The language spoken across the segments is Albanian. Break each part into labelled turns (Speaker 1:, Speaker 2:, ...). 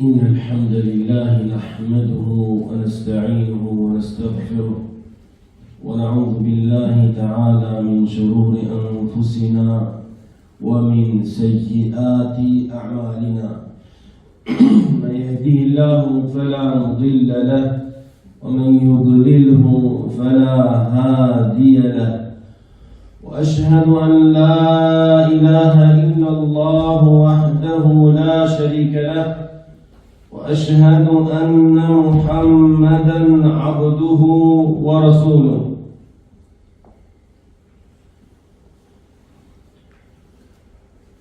Speaker 1: إن الحمد لله نحمده ونستعينه ونستغفره ونعوذ بالله تعالى من شرور أنفسنا ومن سيئات أعمالنا من يهديه الله فلا مضل له ومن يضلله فلا هادي له وأشهد أن لا إله إلا الله وحده لا شريك له وأشهد أن محمدا عبده ورسوله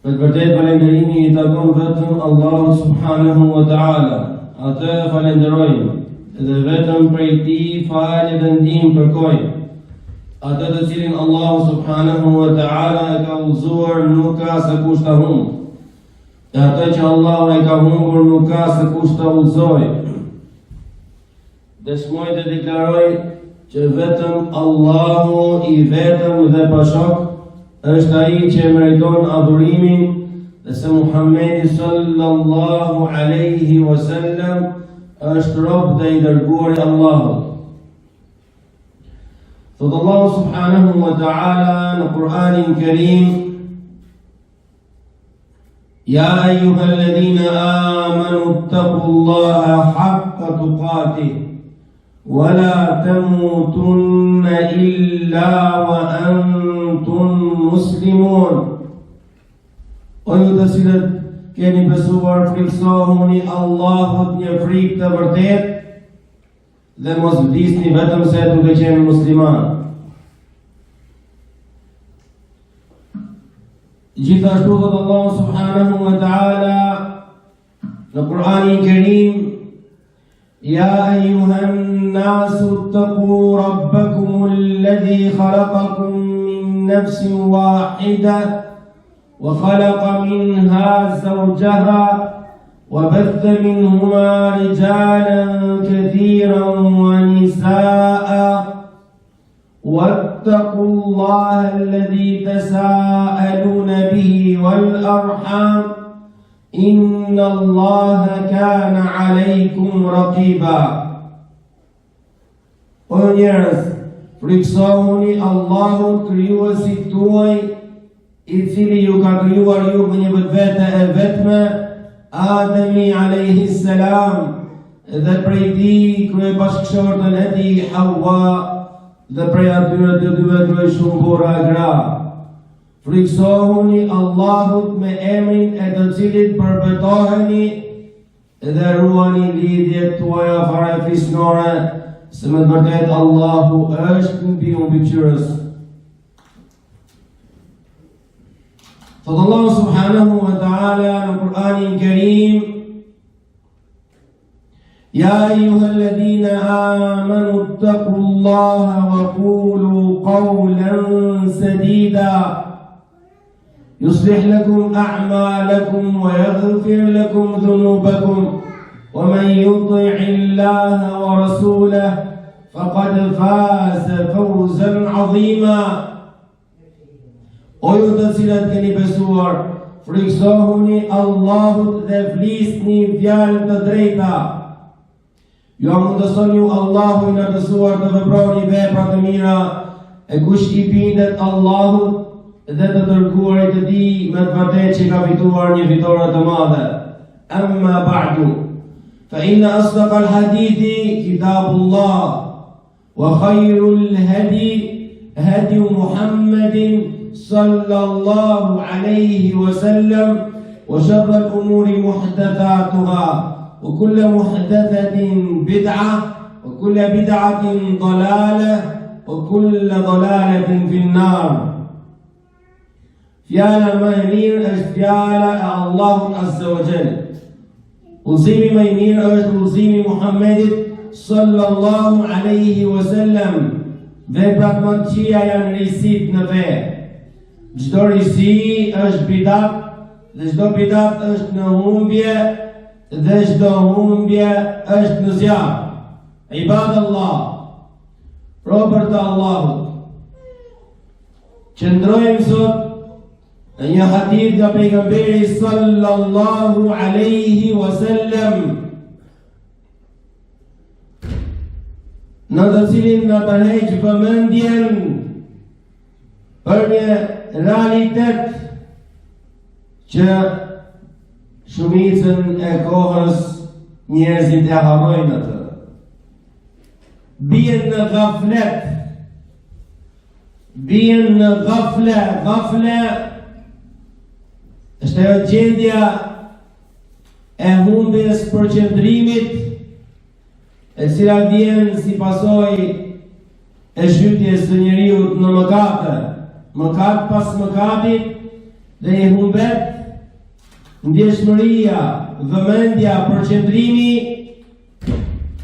Speaker 1: Vërtet falënderimi I takon vetëm Allahu subhanahu wa ta'ala. Atë falenderojmë dhe vetëm prej Tij falje dhe ndihmë kërkojmë. Atë të cilin Allahu subhanahu wa ta'ala e ka udhëzuar nuk ka se kush ta humbë. Dhe atë që Allahu e ka humbur nuk ka se kush ta udhëzojë. Dëshmoj të deklaroj që vetëm Allahu I vetëm dhe pa shok është ai që meriton adhurimin dhe se Muhamedi sallallahu alaihi wasallam është rob dhe I dërguar I Allahut. Thot Allahu subhanahu wa ta'ala në Kur'anin Karim: Ya ayyuhalladhina amanu ittaqullaha haqqa tuqatih wa la tamutunna illa wa antum muslimun. O ju të cilët keni besuar, friksohuni Allahut një frikë të vërtet dhe mos vdisni vetëm se duke qenë musliman. Gjithashtu thot Allahu subhanahu wa ta'ala në Kur'anin Karim: Ya ayyuhan nasu ittaqu rabbakum alladhi khalaqakum min nafsin wahidah wa khalaqa minha zawjaha وبث منهما رجالا كثيرا ونساء واتقوا الله الذي تساءلون به والأرحام إن الله كان عليكم رقيبا. O njerëz, friksohuni Allahut krijuesit tuaj, I cili ju ka krijuar ju me një vetvete e vetme, Ademi alayhi salam, dhe prej tij krye bashkëshortën e tij Hawa, dhe prej atyre të dyve krye shumë burra e gra. Friksohuni Allahut me emrin e të cilit përbetoheni dhe ruani lidhjet tuaja farefisnore, se me të vërtet Allahu është mbi mbikëqyrës. Thot Allahu subhanahu wa ta'ala në Kur'anin Karim: Ya ayyuhalladhina amanu ittaqullaha wa qulu qawlan sadida yuslih lakum a'malakum wa yaghfir lakum dhunubakum wa man yuti'i Allaha wa rasulahu faqad faza fawzan 'azima. O ju të cilët keni besuar, friksohuni Allahut dhe flisni fjalë të drejta. Ju mundëson ju Allahu I lartësuar të veproni vepra të mira, e kush I bindet Allahut dhe të dërguarit të Tij, me të vërtetë që ka fituar një fitore të madhe. Amma ba'du, fa inna asdaqal hadithi kitabullah wa khayrul hadi hadi Muhammadin sallallahu alayhi wa sallam wa sharral umuri muhdathatuha wa kullu muhdathatin bid'ah wa kullu bid'atin dalalah wa kullu dalalatin fin nar. Fjala më e mirë është fjala e Allahut azza wa jalla. Udhëzimi më I mirë është udhëzimi I Muhammedit sallallahu alayhi wa sallam. Veprat më të këqija janë risit në fe. Çdo risi është bidat dhe çdo bidat është në humbje dhe çdo humbje është në zjarr. Ibadallah, robër të Allahut, qëndrojmë sot Në një hadith nga pejgamberi sallallahu alaihi wasallam, në të cilin në tërheq vëmendjen për një realitet që shumicën e kohës njerëzit e harrojnë atë. Bien në gaflet, bien në gafle është ajo gjendja e humbjes përqendrimit, e cila vjen si pasojë e zhytjes së njeriu në mëkate, mëkat pas mëkatit, dhe i humbet ndjeshmëria, vëmendja, përqendrimi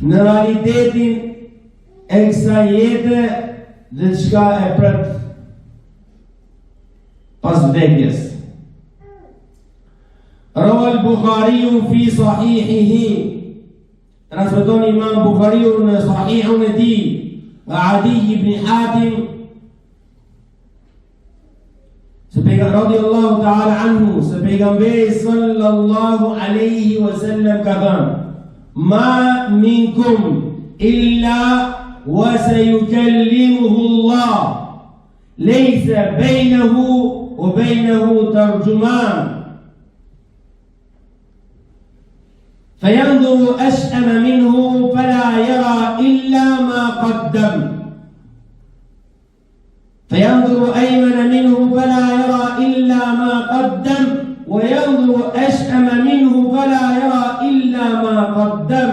Speaker 1: në realitetin e kësaj jete dhe çka e pret pas vdekjes. Rawa al-Bukhariu fi sahihihi, transmeton Imam Bukhariu në sahihun e tij, nga Adi ibn Hatim, se radiallahu ta'ala anhu, se pejgamberi sallallahu alaihi wasallam ka thënë: ma minkum illa wa sayukallimuhu Allah, laysa baynahu wa baynahu tarjuman, فينظر أشأم منه فلا يرى إلا ما قدم، فينظر أيمن منه فلا يرى إلا ما قدم، وينظر أشأم منه فلا يرى إلا ما قدم،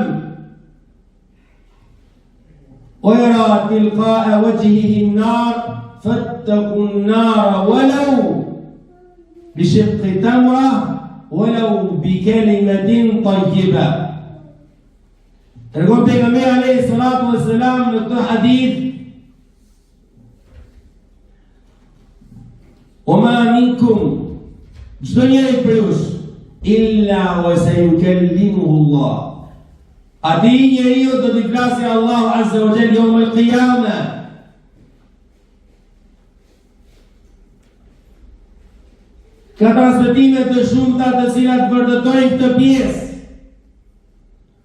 Speaker 1: ويرى تلقاء وجهه النار فاتقوا النار ولو بشق تمرة ولو بكلمة طيبة. تقول pejgamberi alayhi salatu wassalam në këtë hadith: وما منكم, çdo njeri prej jush, illa wa sayukallimuhu Allah, ati njeriu do t'i flasë Allahu azza wa jalla yawm al-qiyamah. Ka transmetime të shumta të cilat vërtetojnë këtë pjesë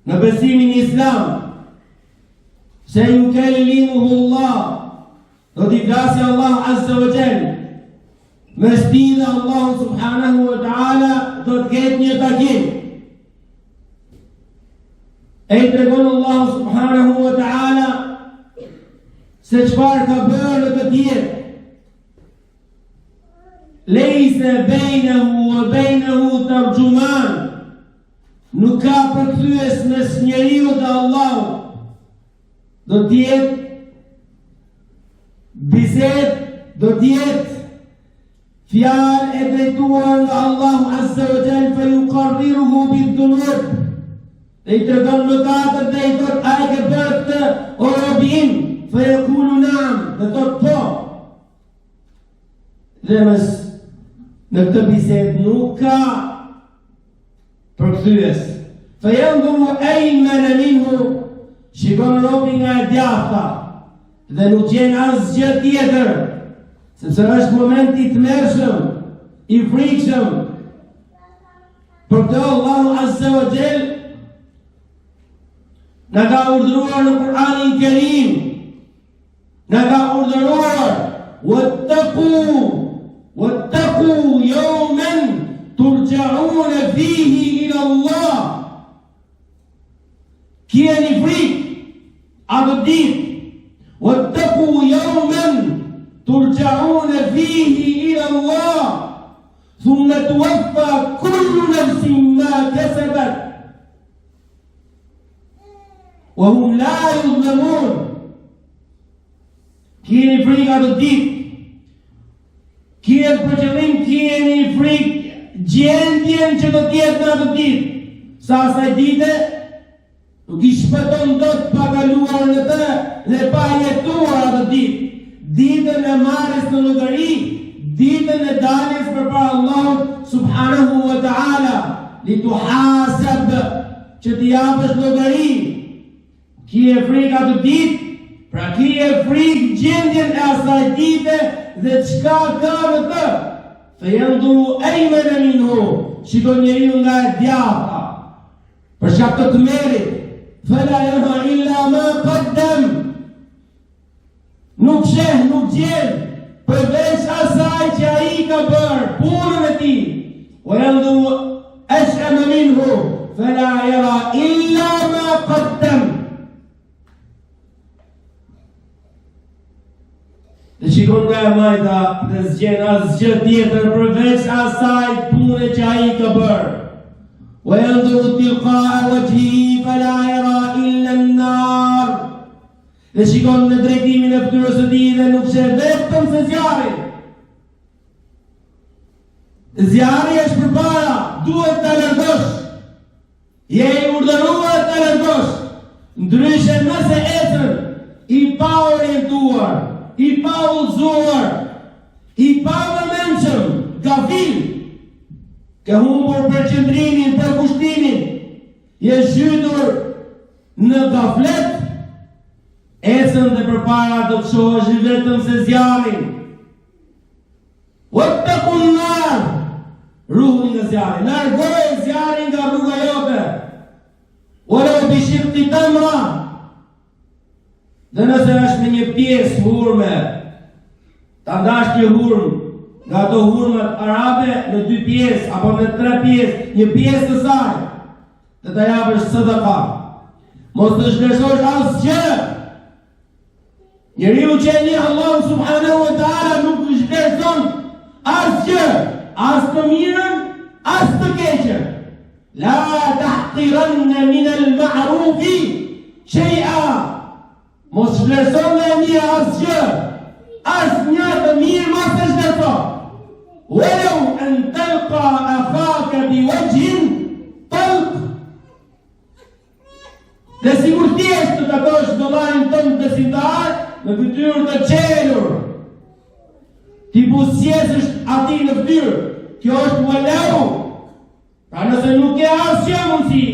Speaker 1: në besimin islam. Sayukallimuhu Allah, do t'i flasë Allahu azza wa jalla. Mes tij dhe Allahu subhanahu wa ta'ala do të ketë një takim. E i tregon Allahu subhanahu wa ta'ala se çfarë ka bërë në këtë jetë. Lejse bejnehu wa bejnehu tarjuman, nuk ka përkthyes mes njeriu dhe Allahu. Do t'jetë bisedë, do t'jetë fjalë e drejtuar nga Allahu azza wa jalla, fa yuqarriruhu bid-dunub, dhe i tregon mëkatet dhe i thot: a e ke bërë këtë o robi im? Fa yaqulu na'am, dhe thot po. Dhe në këtë bisedë nuk ka përkthyes. Fa yanzuru aymana minhu, shikon robi nga e djathta dhe nuk gjen asgjë tjetër, sepse është momenti i tmerrshëm, i frikshëm. Për këtë Allahu azza wa jall na ka urdhëruar në Kur'anin Kerim, na ka urdhëruar: wattaqu yawman turja'una fihi ila Allah. Keni frikë atë ditë. Wattaqu yawman ترجعون فيه إلى الله ثم توفى كل نفس ما كسبت وهم لا يظلمون. Keni frikë atë ditë, keni për qëllim, keni frikë gjendjen që do t'jetë në atë ditë, sa asaj dite nuk i shpëton dot pa kaluar në të dhe pa jetuar atë ditë. Ditën e marrjes në llogari, ditën e daljes përpara Allahut subhanahu wa ta'ala, li tuhasab, që t'i japësh llogari. Ki e frikë atë ditë, pra ki e frikë gjendjen e asaj dite dhe çka ka në të. فينظر أيمن منه shikon njeriu nga e djatha për shkak të tmerrit فلا يرى إلا ما قدم nuk sheh, nuk gjen përveç asaj që ai ka bërë punën e tij وينظر أشأم منه فلا يرى إلا ما قدم dhe shikon nga e majta dhe zgjen asgjë tjetër përveç asaj pune që ai ka bërë. وينظر تلقاء وجهه فلا يرى إلا النار dhe shikon në drejtimin e fytyrës së tij dhe nuk sheh vetëm se zjarri. Zjarri është përpara, duhet ta largosh. Je i urdhëruar ta largosh. Ndryshe nëse ecën i pa orientuar, i pa udhëzuar, i pa vëmendshëm, gafil, ke humbur përqendrimin, për kushtimin, je zhytur në gaflet, ecën dhe përpara do të shohësh vetëm se zjarrin. Wattaqun nar, ruhuni nga zjarri, largoje zjarrin nga rruga jote. Walau bi shiqqi tamra, dhe nëse është me një pjesë hurme, ta ndash një hurmë nga ato hurmat arabe në 2 pjesë apo në 3 pjesë, një pjesë të saj, dhe ta japësh sadaka. Mos të shkreshosh asgjë. Njeriu që e njeh Allahu subhanahu wa taala nuk shkreson asgjë, as të mirën, as të keqen. La tahqiranna min al-ma'rufi shay'a. Mos shkreson në një asgjë, as një të mirë mos të shkreson. Walau an talqa akhaka biwajhin talq. Dhe sigur thjesht të takosh vëllain tënd besimtar në fytyrë të qelur, ti buzëqesësh atij në fytyrë, kjo është walau. Pra nëse nuk ke asgjë mundësi,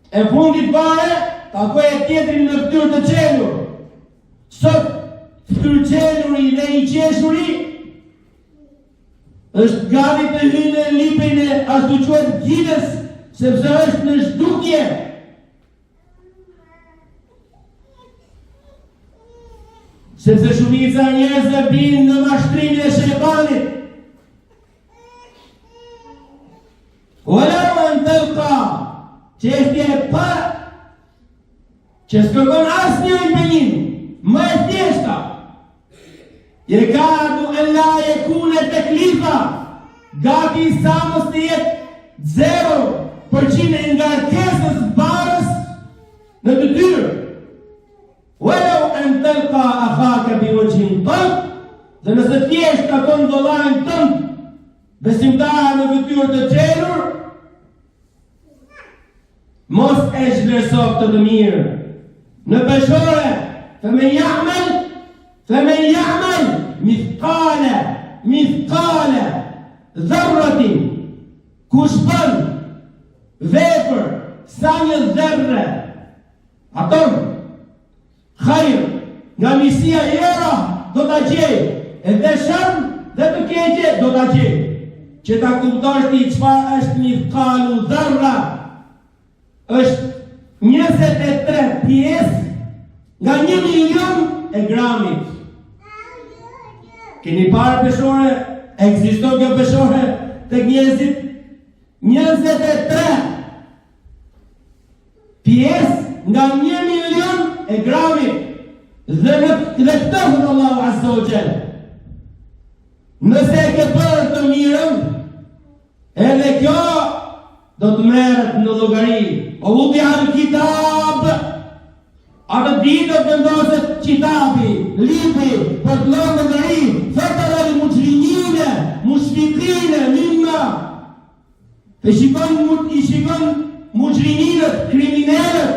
Speaker 1: e fundit fare, takoj e tjetrin në fytyrë të qelur. Sot, fytyrë qeluri dhe i qeshuri, është gati të hyjë në lipin e ashtu quhet gides, sepse është në zhdukje. Sepse shumica e njerëzve binë në mashtrimin e shejtanit. Walau an talqa, çështja e parë që s'kërkon asnjë impenjim, më e thjeshta. Yekadu an la yakuna taklifa, gati sa mos të jetë 0% e ngarkesës barës në detyrë. Walau an talqa akhaka biwajhin talq, dhe nëse thjesht takon vëllain tënd besimtar në fytyrë të qelur, mos e zhvlerëso këtë të mirë. Në peshore, فمن يعمل مثقال ذرة, kush bën vepër sa një dherre, atom, khajr, nga misia era do ta gjej, edhe shërm dhe të keqe do ta gjej. Që ta kuptosh ti çfarë është mithqalu dharra, është 23 pjesë nga 1.000.000 e gramit. Keni parë peshore, ekziston kjo peshore tek njerëzit, 23 pjesë nga 1.000.000 e gramit. Dhe këtë thënë Allahu Azza wa Jalla, nëse e ke bërë të mirën, edhe kjo do të merret në llogari. O vudi al kitab, atë ditë do të vendoset kitabi, libri, për të lënë llogari, fatara al mujrimina mushfiqina mimma. Të shikon mujriminët, kriminalët,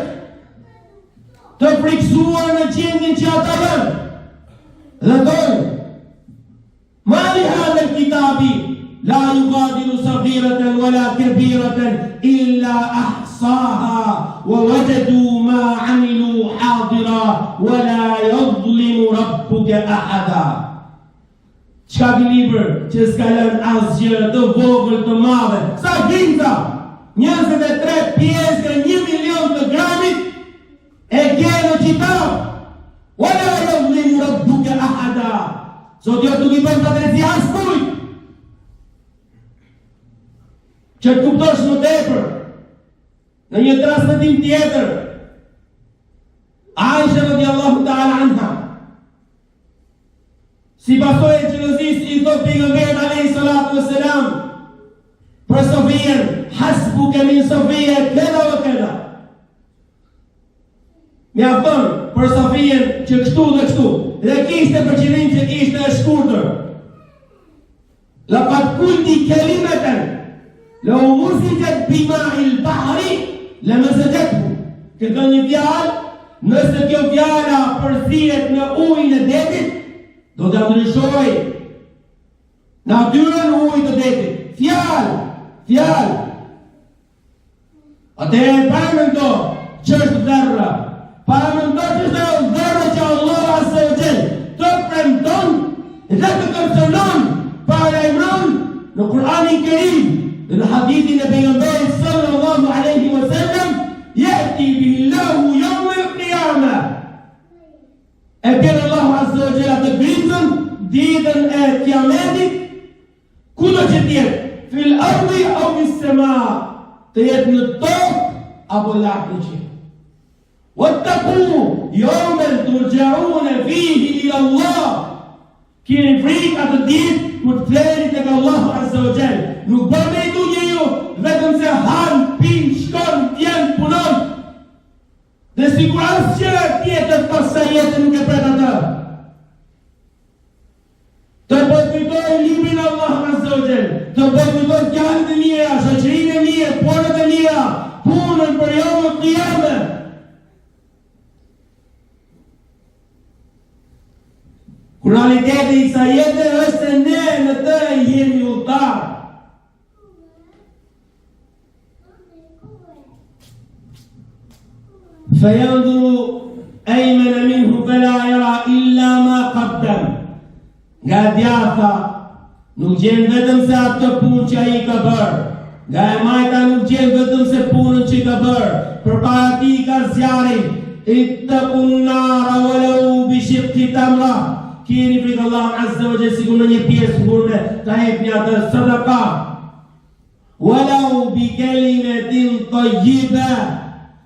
Speaker 1: të friksuar në gjendjen që ata bëjnë. Dhe thonë, ma li hadha al-kitabi la yughadiru saghiratan wala kabiratan illa ahsaha wa wajadu ma amilu hadira wala yadhlimu rabbuka ahada. Çka ki libër që s'ka lënë asgjë të vogël të madhe. Sa ginta? 23 pjesë e 1 milion të gramit e gjenë në kitab. Wala yadhlimu rabbuka ahada. Zoti jot nuk i bën padrejti askujt. Që të kuptosh më tepër, në një transmetim tjetër, Aisha radiallahu ta'ala anha, si pasojë e xhelozisë i thot pejgamberit alayhi salatu wassalam për Sofien, hasbuka min Sofia kada wa kada. Mjafton për Sofien që kështu dhe kështu, dhe kishte për qëllim që ishte e shkurtër. Laqad qulti kalimatan law muzijat bima'il bahri lamazajathu. Këtë një fjalë, nëse kjo fjala përzihet në ujin e detit, do të ndryshoj natyrën e ujit të detit. Fjalë. Atëherë paramendo që është dherra. Paramendo që është dherra që Allah Azza wa Jall të premton dhe të kërcënon para imran në Kur'anin Kerim dhe në hadithin e pejgamberit sallallahu alaihi wasallam, ya'ti bihi Allahu yawm al-qiyamah. E bën Allahu Azza wa Jalla të gritën ditën e kiametit, kudo që tjetë, fil ardi au fis sema, të jetë në tokë apo lart në qiell. Wattaqu yawman turja'una fihi ila Allah. Keni frikë atë ditë kur të flerit tek Allahu Azza wa Jall. Nuk bëni këtu njeriu vetëm se han, pin, shkon, vjen, punon. Dhe sigurisht që tjetër pas sa jetë nuk e pret atë. Të përkujtoj librin Allah Azza wa Jall, të përkujtoj fjalët e mira, shoqërinë e mirë, punët e mira, punën për javën qiyame. Realiteti i kësaj jete është se ne në të jemi udhëtar. فينظر أيمن منه فلا يرى إلا ما قدم. Nga djatha nuk gjen vetëm se atë punë që ai ka bërë. Nga e majta nuk gjen vetëm se punën që ka bërë. Përpara tij ka zjarrin. Ittaqun nara walau bi shiqqi tamra. Keni frikë Allah Azza wa Jalla sikur në një pjesë hurme ta jepni atë sadaka. Walau bi kalimatin tayyiba.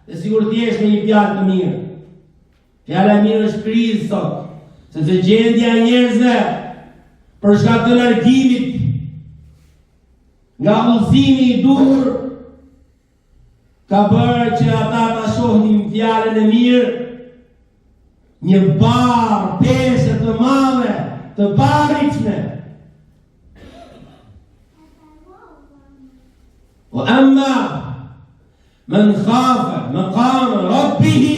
Speaker 1: Dhe sigur të jesh me një fjalë të mirë. Fjala e mirë është krizë sot, sepse gjendja e njerëzve për shkak të largimit nga udhëzimi i duhur ka bërë që ata ta shohin fjalën e mirë një barë peshe të madhe, të barritshme. Wa amma man khafa maqama rabbih.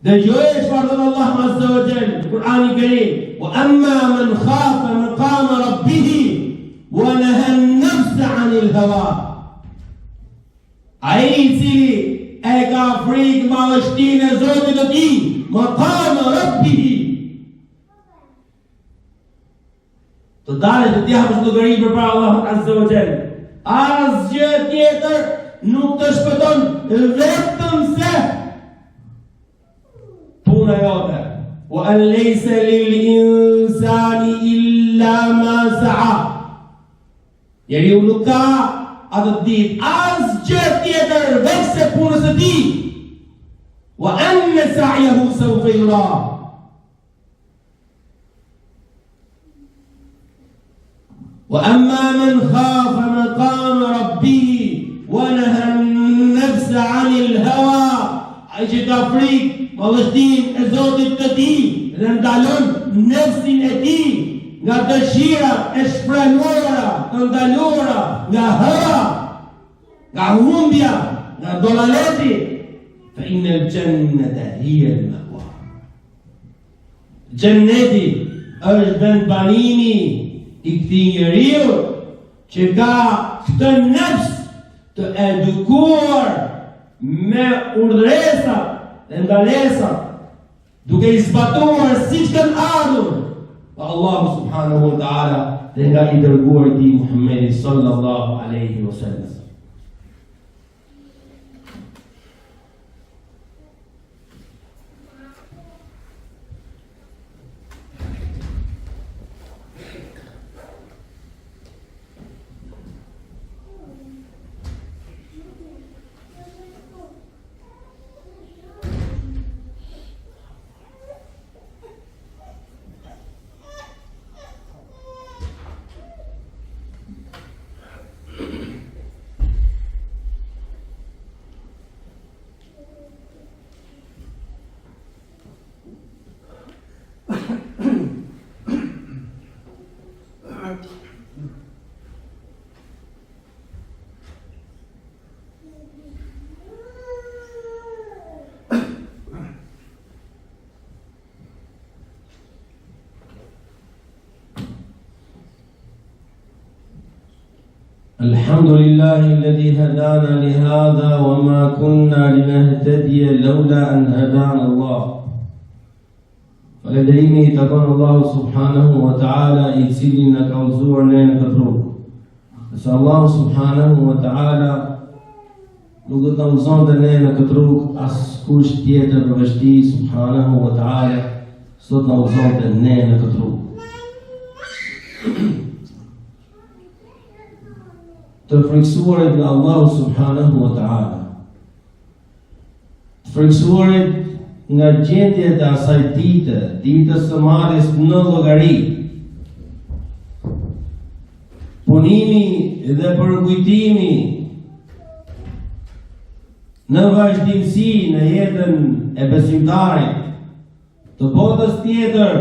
Speaker 1: Dhe gjojë çfarë thot Allahu Azza wa Jalla në Kur'anin Kerim, wa amma man khafa maqama rabbih wa naha an-nafsa 'anil hawa. Ai i cili e ka frikë madhështinë e Zotit të tij, maqama rabbih, të dalë të japësh llogari përpara Allahut Azza wa Jalla. Asgjë tjetër nuk të shpëton, vetëm se puna jote. Wa an laysa lil insani illa ma sa'a. Njeriu nuk ka atë ditë asgjë tjetër veç se punës së tij. Wa anna sa'yahu sawfa yura. وأما من خاف مقام ربه ونهى النفس عن الهوى. Ai që ka frikë madhështinë e Zotit të tij dhe ndalon nefsin e tij nga dëshira e shprehuara, të ndaluara, nga hawa, nga humbja, nga dolaleti, fa innal jannata hiya al-ma'wa. Janneti është vend banimi i këtij njeriu që ka këtë nefs të edukuar me urdhëresat dhe ndalesat, duke I zbatuar siç kanë ardhur pa Allahu subhanahu wa ta'ala dhe nga I dërguari I tij Muhammedi sallallahu alaihi wasallam. الحمد لله الذي هدانا لهذا وما كنا لنهتدي لولا أن هدانا الله. Falënderimi I takon Allahu subhanahu wa ta'ala I cili na ka udhëzuar ne në këtë rrugë. Nëse Allahu subhanahu wa ta'ala nuk do të na udhëzonte ne në këtë rrugë, askush tjetër përveç Tij subhanahu wa ta'ala sot na udhëzonte ne në këtë rrugë. Të frikësuarit nga Allahu subhanahu wa ta'ala, të frikësuarit nga gjendjet e asaj ditës së marrjes në llogari, punimi dhe përkujtimi në vazhdimsi në jetën e besimtarit, të botës tjetër,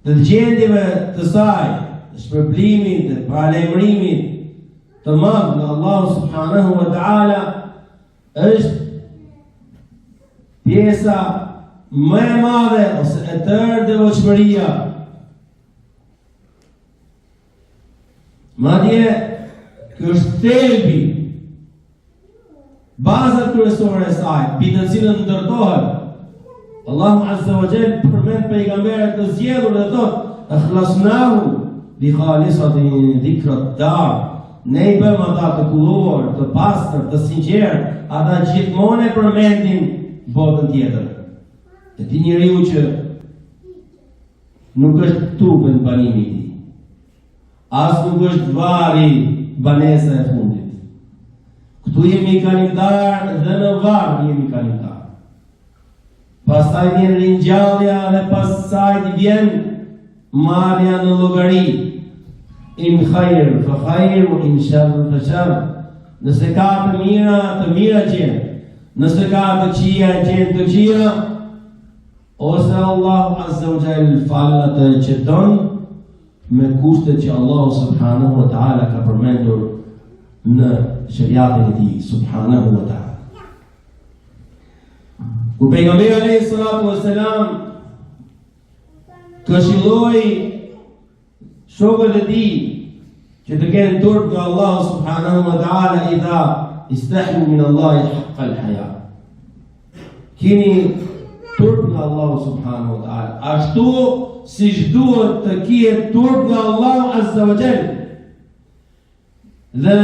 Speaker 1: të gjendjeve të saj, shpërblimit dhe paralajmërimit të madh nga Allahu subhanahu wa ta'ala është pjesa më e madhe ose e tërë devotshmëria. Madje ky është thelbi, baza kryesore e saj, mbi të cilën ndërtohet. Allahu azza wa jalla përmend pejgamberët të zgjedhur dhe thotë: "Ikhlasnahu bi khalisatin dhikrat dar." Ne I bëjmë ata të kulluar, të pastër, të sinqertë, ata gjithmonë e përmendin botën tjetër. E ti njeriu që nuk është tupe në banimi I tij, as nuk është varri banesa e fundit. Këtu jemi kalimtar dhe në varr jemi kalimtar. Pastaj vjen ringjallja dhe pastaj vjen marrja në llogari. In khair fa khair wa in shar fa shar. Nëse ka të mira gjen. Nëse ka të këqija gjen të këqija. Ose Allahu azza wa jall fal atë që don me kushtet që Allahu subhanahu wa ta'ala ka përmendur në shariatin e Tij subhanahu wa ta'ala. Kur pejgamberi alayhi salatu wassalam këshilloi shokët e tij që të kenë turp nga Allahu subhanahu wa ta'ala, I tha: "Istahyu min Allahi haqqa al-haya." Keni turp nga Allahu subhanahu wa ta'ala, ashtu siç duhet të ketë turp nga Allahu azza wa jalla. Dhe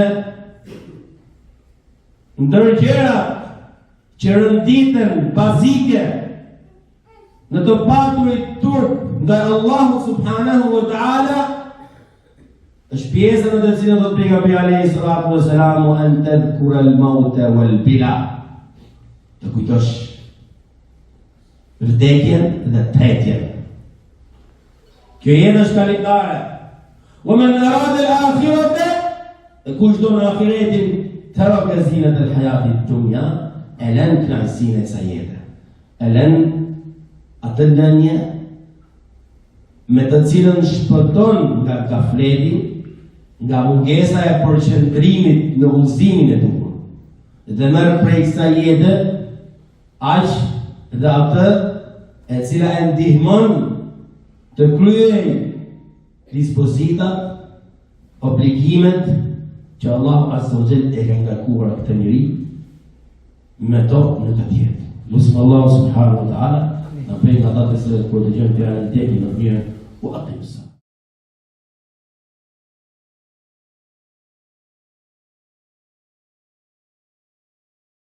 Speaker 1: ndër gjërat që rënditen bazike në të paturit turp nga Allahu subhanahu wa ta'ala është pjesën në të cilën do të pejgamberi alayhi salatu wassalam an tadhkura al-mauta wal-bila, të kujtosh vdekjen dhe tretjen. Kjo jetë është kalimtare. Wa man arada al-akhirata, kush do në ahiretin, taraka zinat al-hayati ad-dunya, e lën kënaqësinë e kësaj jete, e lën atë lënje me të cilën shpëton nga gafleti, nga mungesa e përqendrimit në udhëzimin e duhur, dhe merr prej kësaj jete aq dhe atë e cila e ndihmon të kryej dispozitat, obligimet që Allah azza wa jall e ka ngarkuar këtë njeri me to në të tjetë. Lusim Allah subhanahu wa ta'ala në pejnë ata të se kur të gjemë fjalën tepër në mirë, u aqimus.